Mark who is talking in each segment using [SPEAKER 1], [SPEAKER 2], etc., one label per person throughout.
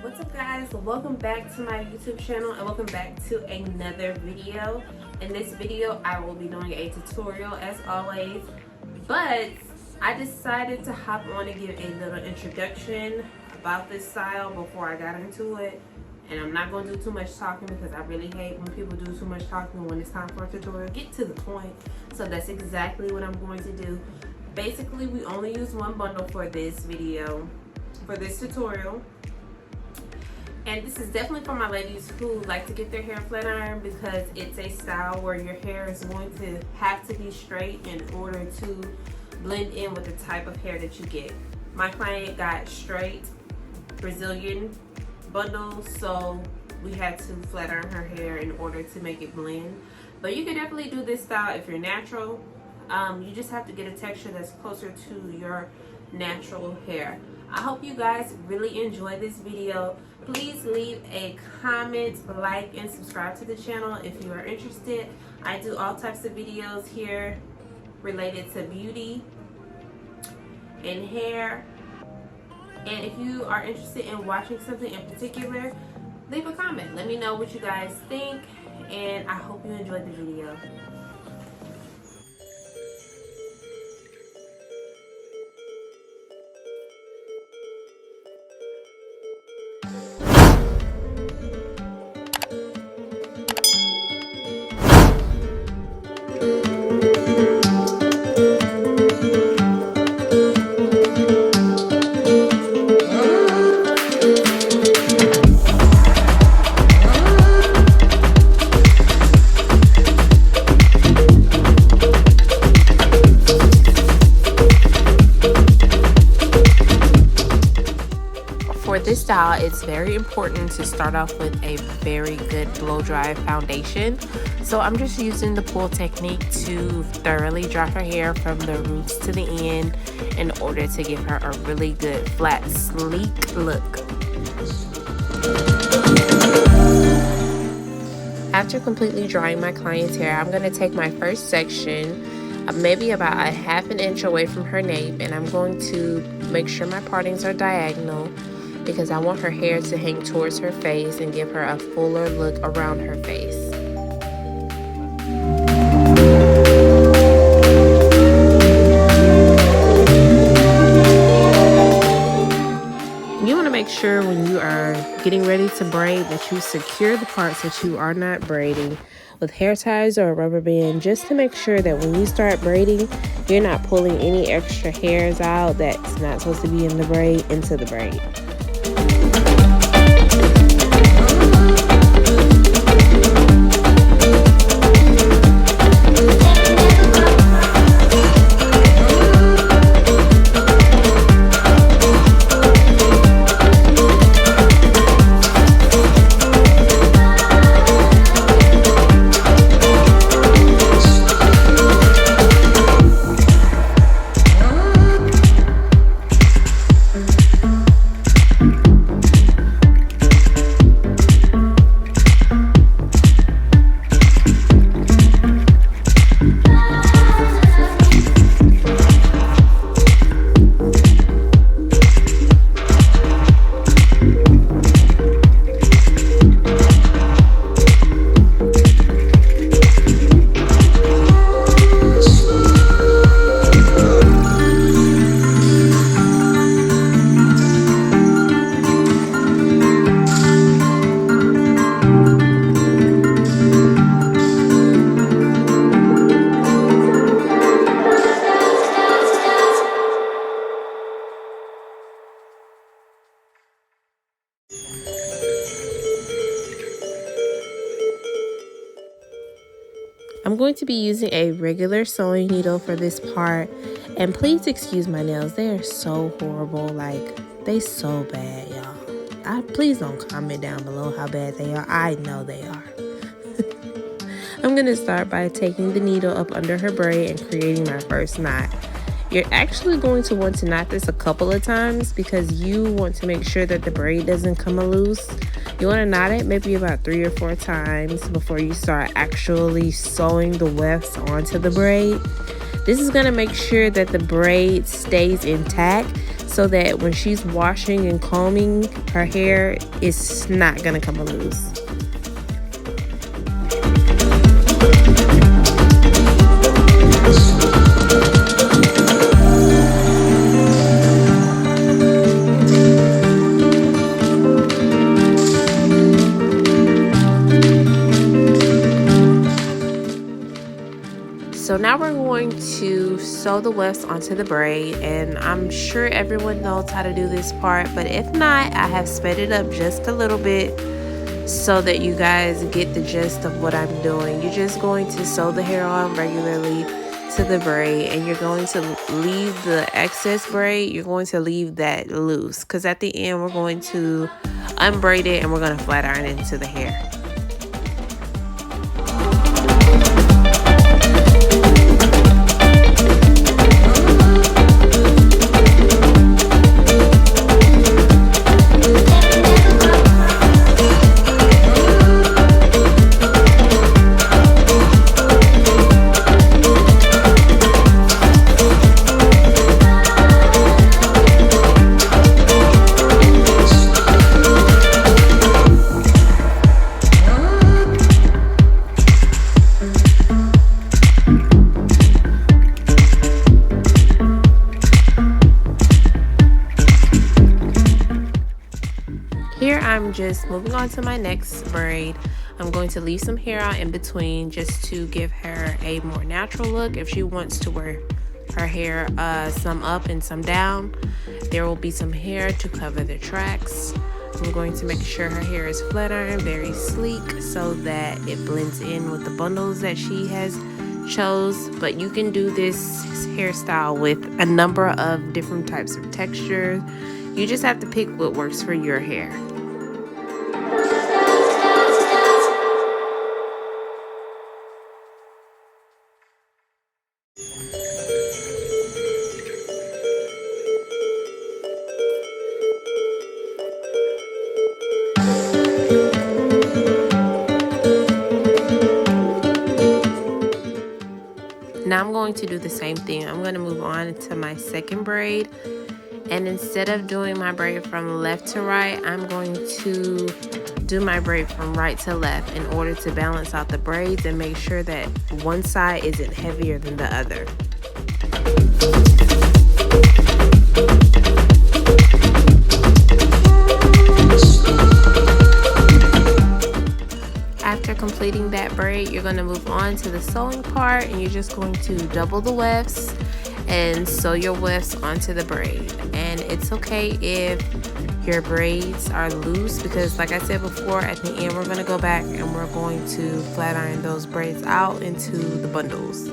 [SPEAKER 1] What's up guys, welcome back to my YouTube channel and welcome back to another video. In this video I will be doing a tutorial as always, but I decided to hop on and give a little introduction about this style before I got into it. And I'm not going to do too much talking because I really hate when people do too much talking when it's time for a tutorial. Get to the point. So that's exactly what I'm going to do. Basically, we only use one bundle for this video, for this tutorial. And this is definitely for my ladies who like to get their hair flat iron, because it's a style where your hair is going to have to be straight in order to blend in with the type of hair that you get. My client got straight Brazilian bundles, so we had to flat iron her hair in order to make it blend. But you can definitely do this style if you're natural. You just have to get a texture that's closer to your natural hair. I hope you guys really enjoy this video. Please leave a comment, like, and subscribe to the channel if you are interested. I do all types of videos here related to beauty and hair. And if you are interested in watching something in particular, leave a comment. Let me know what you guys think, and I hope you enjoyed the video. For this style, it's very important to start off with a very good blow dry foundation. So I'm just using the pull technique to thoroughly dry her hair from the roots to the end in order to give her a really good flat, sleek look. After completely drying my client's hair, I'm going to take my first section, maybe about a ½ an inch away from her nape, and I'm going to make sure my partings are diagonal, because I want her hair to hang towards her face and give her a fuller look around her face. You want to make sure when you are getting ready to braid that you secure the parts that you are not braiding with hair ties or a rubber band, just to make sure that when you start braiding, you're not pulling any extra hairs out that's not supposed to be in the braid into the braid. I'm going to be using a regular sewing needle for this part, and please excuse my nails. They are so horrible, like they so bad, y'all. Please don't comment down below how bad they are. I know they are. I'm going to start by taking the needle up under her braid and creating my first knot. You're actually going to want to knot this a couple of times because you want to make sure that the braid doesn't come loose. You want to knot it maybe about 3 or 4 times before you start actually sewing the wefts onto the braid. This is going to make sure that the braid stays intact so that when she's washing and combing her hair, it's not gonna come loose. So now we're going to sew the wefts onto the braid, and I'm sure everyone knows how to do this part, but if not, I have sped it up just a little bit so that you guys get the gist of what I'm doing. You're just going to sew the hair on regularly to the braid, and you're going to leave the excess braid, you're going to leave that loose, because at the end we're going to unbraid it and we're going to flat iron it into the hair. Here I'm just moving on to my next braid. I'm going to leave some hair out in between just to give her a more natural look. If she wants to wear her hair some up and some down, there will be some hair to cover the tracks. I'm going to make sure her hair is flat ironed, very sleek, so that it blends in with the bundles that she has chose. But you can do this hairstyle with a number of different types of textures. You just have to pick what works for your hair. Now I'm going to do the same thing. I'm going to move on to my second braid, and instead of doing my braid from left to right, I'm going to do my braid from right to left in order to balance out the braids and make sure that one side isn't heavier than the other. After completing that braid, you're going to move on to the sewing part, and you're just going to double the wefts and sew your wefts onto the braid. And it's okay if your braids are loose, because like I said before, at the end we're going to go back and we're going to flat iron those braids out into the bundles.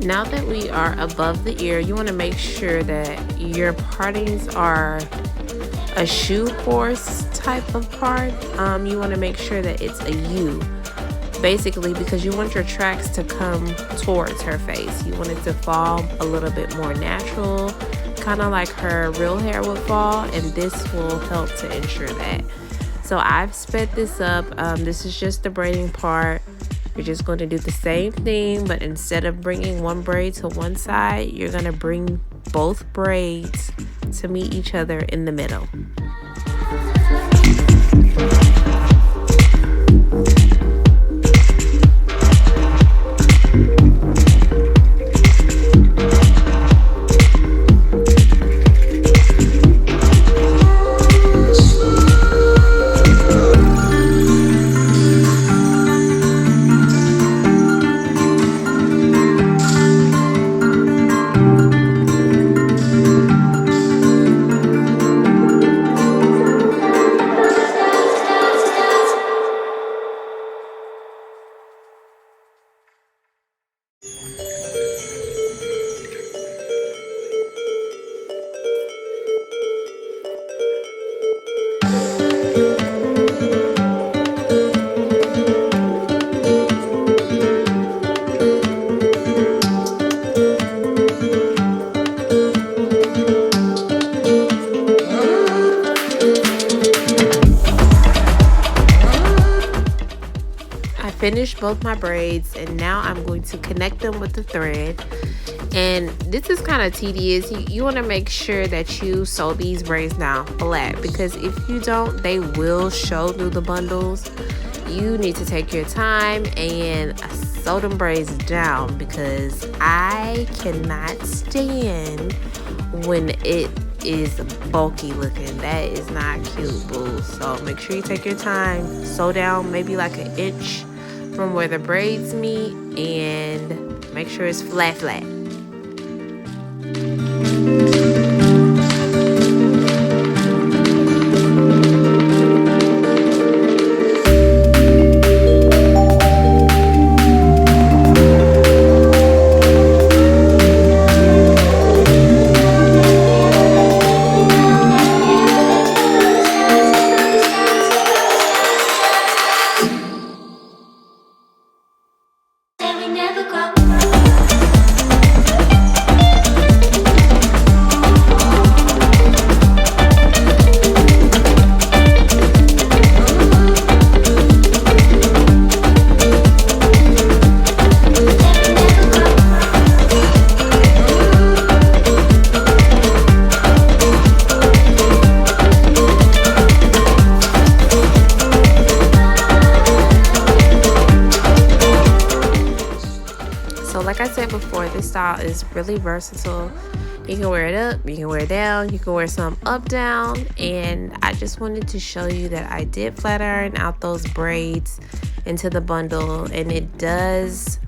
[SPEAKER 1] Now that we are above the ear, you want to make sure that your partings are a shoe horse type of part. You want to make sure that it's a U, basically, because you want your tracks to come towards her face. You want it to fall a little bit more natural, kind of like her real hair would fall, and this will help to ensure that. So I've sped this up. This is just the braiding part. You're just going to do the same thing, but instead of bringing one braid to one side, you're going to bring both braids to meet each other in the middle. finished both my braids, and now I'm going to connect them with the thread. And this is kind of tedious. You want to make sure that you sew these braids down flat, because if you don't, they will show through the bundles. You need to take your time and sew them braids down, because I cannot stand when it is bulky looking. That is not cute, boo. So make sure you take your time, sew down maybe like an inch from where the braids meet, and make sure it's flat. Like I said before, this style is really versatile. You can wear it up, you can wear it down, you can wear some up, down. And I just wanted to show you that I did flat iron out those braids into the bundle, and it does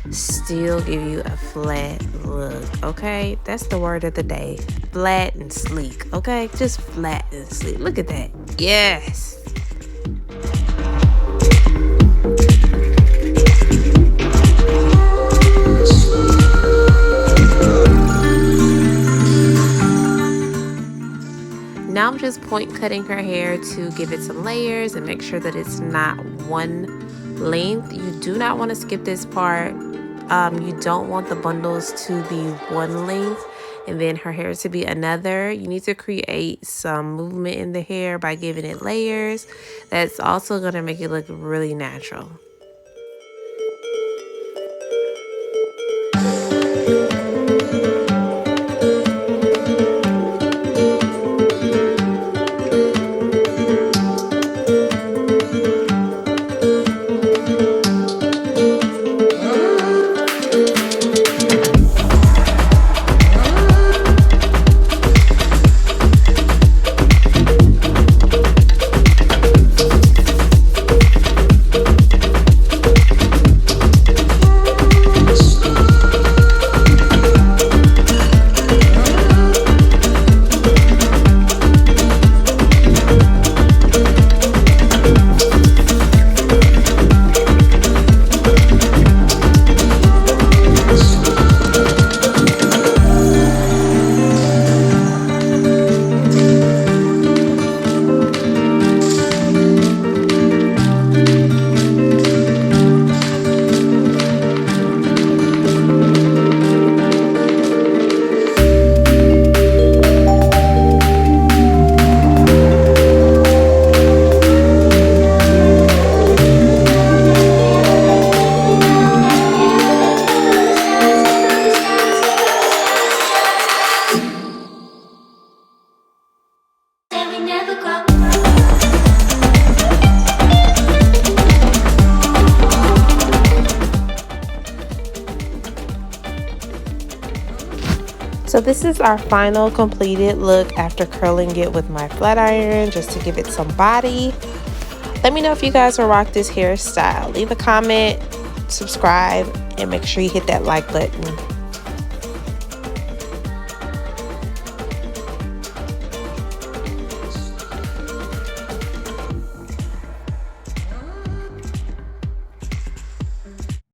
[SPEAKER 1] still give you a flat look. Okay, that's the word of the day, flat and sleek. Okay, just flat and sleek. Look at that. Yes. Now I'm just point cutting her hair to give it some layers and make sure that it's not one length. You do not want to skip this part. You don't want the bundles to be one length and then her hair to be another. You need to create some movement in the hair by giving it layers. That's also going to make it look really natural. So this is our final completed look after curling it with my flat iron just to give it some body. Let me know if you guys will rock this hairstyle. Leave a comment, subscribe, and make sure you hit that like button.